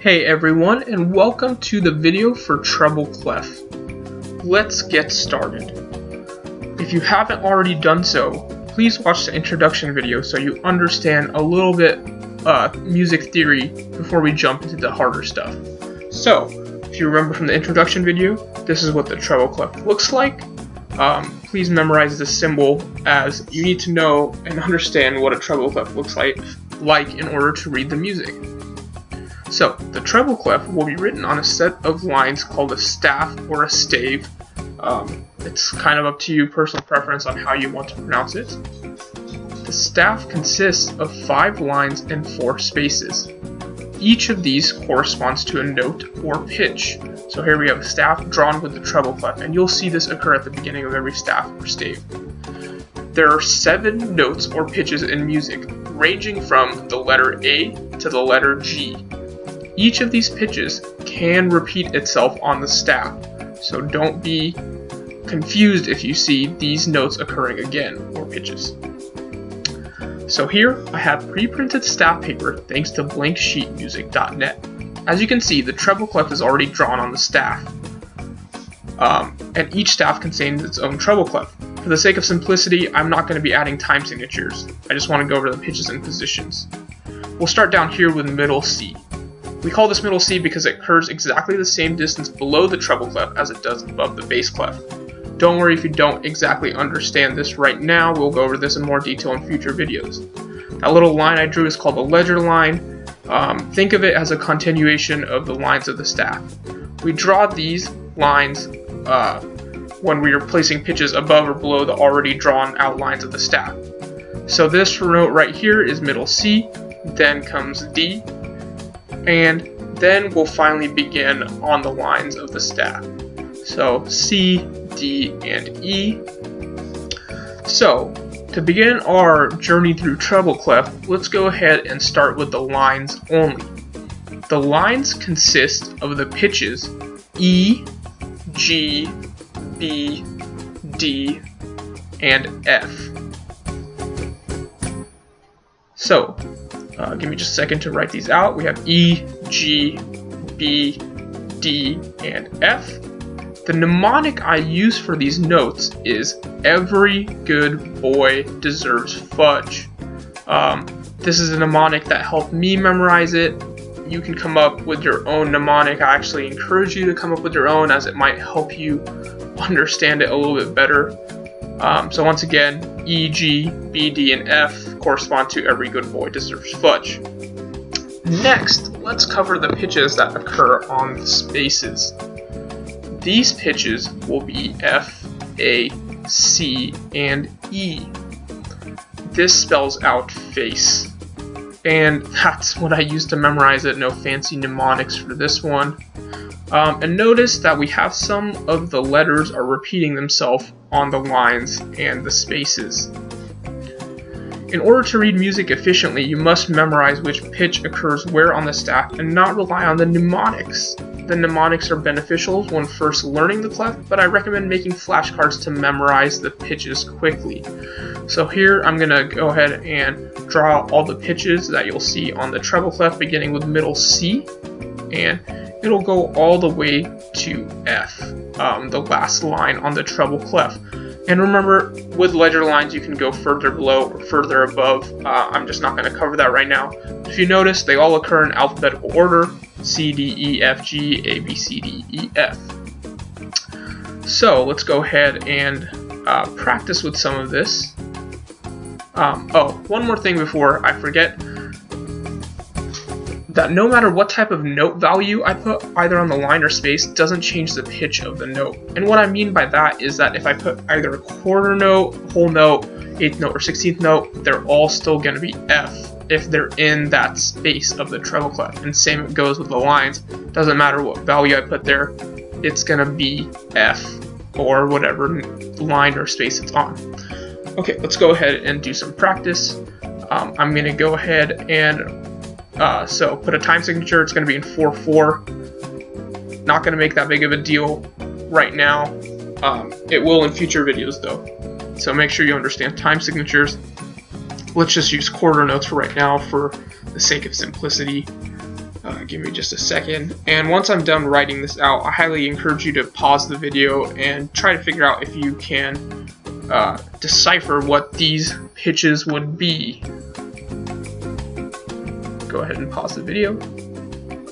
Hey everyone, and welcome to the video for Treble Clef. Let's get started. If you haven't already done so, please watch the introduction video so you understand a little bit music theory before we jump into the harder stuff. So, if you remember from the introduction video, this is what the treble clef looks like. Please memorize this symbol, as you need to know and understand what a treble clef looks like in order to read the music. So, the treble clef will be written on a set of lines called a staff or a stave. It's kind of up to you, personal preference on how you want to pronounce it. The staff consists of 5 lines and 4 spaces. Each of these corresponds to a note or pitch. So here we have a staff drawn with the treble clef, and you'll see this occur at the beginning of every staff or stave. There are 7 notes or pitches in music, ranging from the letter A to the letter G. Each of these pitches can repeat itself on the staff, so don't be confused if you see these notes occurring again, or pitches. So here I have pre-printed staff paper thanks to blanksheetmusic.net. As you can see, the treble clef is already drawn on the staff, and each staff contains its own treble clef. For the sake of simplicity, I'm not going to be adding time signatures. I just want to go over the pitches and positions. We'll start down here with middle C. We call this middle C because it occurs exactly the same distance below the treble clef as it does above the bass clef. Don't worry if you don't exactly understand this right now, we'll go over this in more detail in future videos. That little line I drew is called a ledger line. Think of it as a continuation of the lines of the staff. We draw these lines when we are placing pitches above or below the already drawn outlines of the staff. So this note right here is middle C, then comes D, and then we'll finally begin on the lines of the staff. So C, D, and E. So to begin our journey through treble clef, let's go ahead and start with the lines only. The lines consist of the pitches E, G, B, D, and F. So, give me just a second to write these out. We have E, G, B, D, and F. The mnemonic I use for these notes is "Every good boy deserves fudge." This is a mnemonic that helped me memorize it. You can come up with your own mnemonic. I actually encourage you to come up with your own, as it might help you understand it a little bit better. So once again, E, G, B, D, and F correspond to "Every good boy deserves fudge." Next, let's cover the pitches that occur on the spaces. These pitches will be F, A, C, and E. This spells out face, and that's what I used to memorize it. No fancy mnemonics for this one. And notice that we have some of the letters are repeating themselves on the lines and the spaces. In order to read music efficiently, you must memorize which pitch occurs where on the staff and not rely on the mnemonics. The mnemonics are beneficial when first learning the clef, but I recommend making flashcards to memorize the pitches quickly. So here I'm going to go ahead and draw all the pitches that you'll see on the treble clef, beginning with middle C, and it'll go all the way to F, the last line on the treble clef. And remember, with ledger lines you can go further below or further above. I'm just not going to cover that right now. If you notice, they all occur in alphabetical order: C, D, E, F, G, A, B, C, D, E, F. So let's go ahead and practice with some of this. Oh, one more thing before I forget. That no matter what type of note value I put either on the line or space doesn't change the pitch of the note. And what I mean by that is that if I put either a quarter note, whole note, 8th note, or 16th note, they're all still going to be F if they're in that space of the treble clef. And same goes with the lines. Doesn't matter what value I put there, it's going to be F or whatever line or space it's on. Okay, let's go ahead and do some practice. I'm going to go ahead and so put a time signature. It's going to be in 4/4. Not going to make that big of a deal right now. It will in future videos though. So make sure you understand time signatures. Let's just use quarter notes for right now for the sake of simplicity. Give me just a second. And once I'm done writing this out, I highly encourage you to pause the video and try to figure out if you can decipher what these pitches would be. Go ahead and pause the video.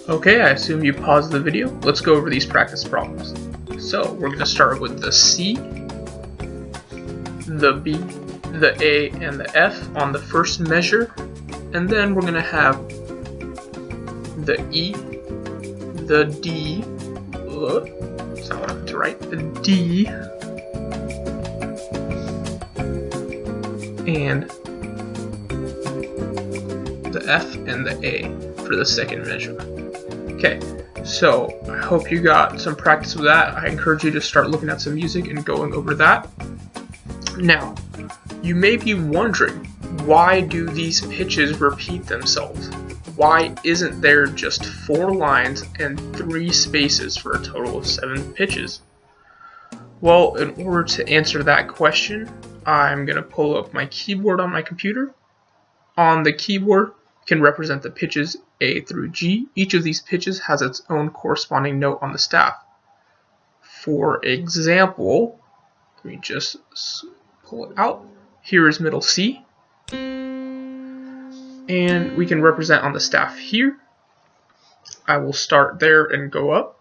Okay, I assume you paused the video. Let's go over these practice problems. So we're going to start with the C, the B, the A, and the F on the first measure, and then we're going to have the E, the D, that's not what I meant to write, the D, and the F and the A for the second measure. Okay, so I hope you got some practice with that. I encourage you to start looking at some music and going over that. Now, you may be wondering, why do these pitches repeat themselves? Why isn't there just 4 lines and 3 spaces for a total of 7 pitches? Well, in order to answer that question, I'm going to pull up my keyboard on my computer. On the keyboard, you can represent the pitches A through G. Each of these pitches has its own corresponding note on the staff. For example, let me just pull it out. Here is middle C. And we can represent on the staff here. I will start there and go up.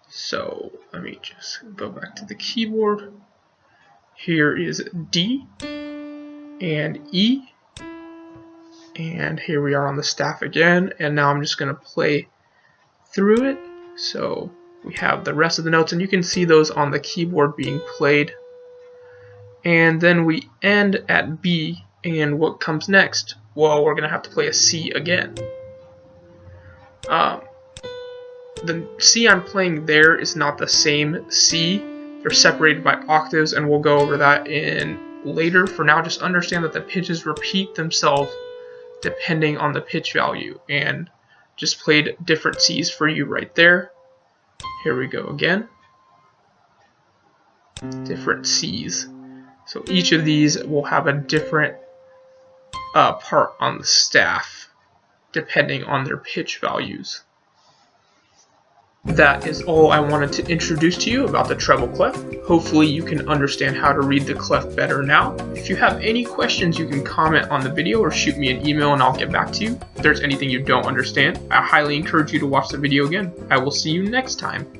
So let me just go back to the keyboard. Here is D and E. And here we are on the staff again. And now I'm just going to play through it. So we have the rest of the notes, and you can see those on the keyboard being played. And then we end at B. And what comes next? Well, we're going to have to play a C again. The C I'm playing there is not the same C. They're separated by octaves, and we'll go over that in later. For now, just understand that the pitches repeat themselves depending on the pitch value, and just played different C's for you right there. Here we go again. Different C's. So each of these will have a different part on the staff depending on their pitch values. That is all I wanted to introduce to you about the treble clef. Hopefully you can understand how to read the clef better now. If you have any questions, you can comment on the video or shoot me an email and I'll get back to you. If there's anything you don't understand, I highly encourage you to watch the video again. I will see you next time.